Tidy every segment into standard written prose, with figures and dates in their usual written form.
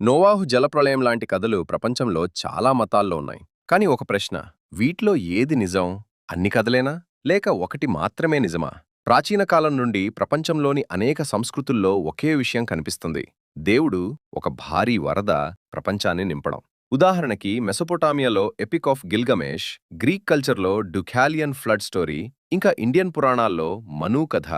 నోవాహు జలప్రళయం లాంటి కథలు ప్రపంచంలో చాలా మతాల్లో ఉన్నాయి. కానీ ఒక ప్రశ్న, వీటిలో ఏది నిజం? అన్ని కథలేనా? లేక ఒకటి మాత్రమే నిజమా? ప్రాచీన కాలం నుండి ప్రపంచంలోని అనేక సంస్కృతుల్లో ఒకే విషయం కనిపిస్తుంది. దేవుడు ఒక భారీ వరద ప్రపంచాన్ని నింపడం. ఉదాహరణకి మెసొపొటామియాలో ఎపిక్ ఆఫ్ గిల్గమేష్, గ్రీక్ కల్చర్లో డుకాలియన్ ఫ్లడ్ స్టోరీ, ఇంకా ఇండియన్ పురాణాల్లో మను కథ.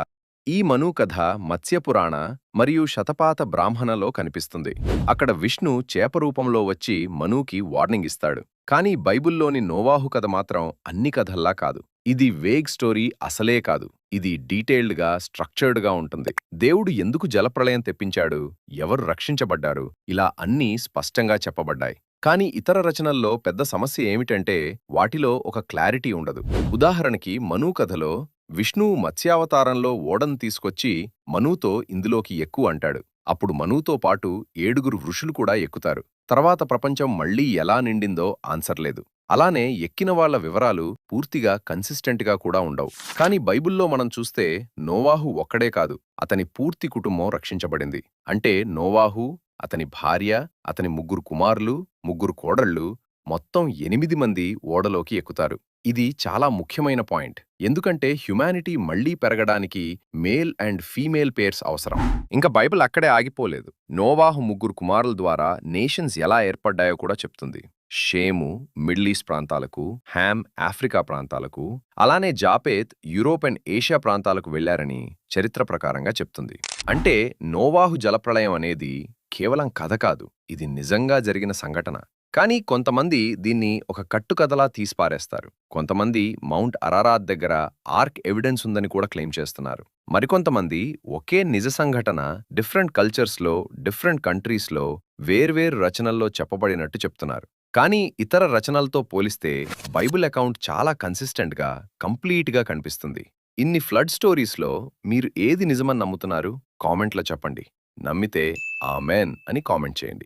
ఈ మను కథ మత్స్యపురాణ మరియు శతపాత బ్రాహ్మణలో కనిపిస్తుంది. అక్కడ విష్ణు చేప రూపంలో వచ్చి మనుకి వార్నింగ్ ఇస్తాడు. కానీ బైబిల్లోని నోవాహు కథ మాత్రం అన్ని కథల్లా కాదు. ఇది వేగ్ స్టోరీ అసలే కాదు. ఇది డీటెయిల్డ్గా, స్ట్రక్చర్డ్గా ఉంటుంది. దేవుడు ఎందుకు జలప్రళయం తెప్పించాడు, ఎవరు రక్షించబడ్డారు, ఇలా అన్నీ స్పష్టంగా చెప్పబడ్డాయి. కానీ ఇతర రచనల్లో పెద్ద సమస్య ఏమిటంటే వాటిలో ఒక క్లారిటీ ఉండదు. ఉదాహరణకి మను కథలో విష్ణువు మత్స్యావతారంలో ఓడను తీసుకొచ్చి మనుతో ఇందులోకి ఎక్కు అంటాడు. అప్పుడు మనుతో పాటు 7 ఋషులు కూడా ఎక్కుతారు. తర్వాత ప్రపంచం మళ్లీ ఎలా నిండిందో ఆన్సర్ లేదు. అలానే ఎక్కిన వాళ్ల వివరాలు పూర్తిగా కన్సిస్టెంట్గా కూడా ఉండవు. కానీ బైబిల్లో మనం చూస్తే నోవాహు ఒక్కడే కాదు, అతని పూర్తి కుటుంబం రక్షించబడింది. అంటే నోవాహు, అతని భార్య, అతని 3 కుమారులు, 3 కోడళ్లు, మొత్తం 8 మంది ఓడలోకి ఎక్కుతారు. ఇది చాలా ముఖ్యమైన పాయింట్. ఎందుకంటే హ్యుమానిటీ మళ్లీ పెరగడానికి మేల్ అండ్ ఫీమేల్ పేర్స్ అవసరం. ఇంకా బైబిల్ అక్కడే ఆగిపోలేదు. నోవాహు 3 కుమారుల ద్వారా నేషన్స్ ఎలా ఏర్పడ్డాయో కూడా చెప్తుంది. షేము మిడిల్ ఈస్ట్ ప్రాంతాలకు, హ్యామ్ ఆఫ్రికా ప్రాంతాలకు, అలానే జాపేత్ యూరోప్ అండ్ ఏషియా ప్రాంతాలకు వెళ్లారని చరిత్ర ప్రకారంగా చెప్తుంది. అంటే నోవాహు జలప్రళయం అనేది కేవలం కథ కాదు, ఇది నిజంగా జరిగిన సంఘటన. కానీ కొంతమంది దీన్ని ఒక కట్టుకథలా తీసిపారేస్తారు. కొంతమంది మౌంట్ అరారాత్ దగ్గర ఆర్క్ ఎవిడెన్స్ ఉందని కూడా క్లెయిమ్ చేస్తున్నారు. మరికొంతమంది ఒకే నిజ సంఘటన డిఫరెంట్ కల్చర్స్లో, డిఫరెంట్ కంట్రీస్లో, వేర్వేరు రచనల్లో చెప్పబడినట్టు చెప్తున్నారు. కానీ ఇతర రచనలతో పోలిస్తే బైబిల్ అకౌంట్ చాలా కన్సిస్టెంట్గా, కంప్లీట్గా కనిపిస్తుంది. ఇన్ని ఫ్లడ్ స్టోరీస్లో మీరు ఏది నిజమని నమ్ముతున్నారు? కామెంట్లో చెప్పండి. నమ్మితే ఆమెన్ అని కామెంట్ చేయండి.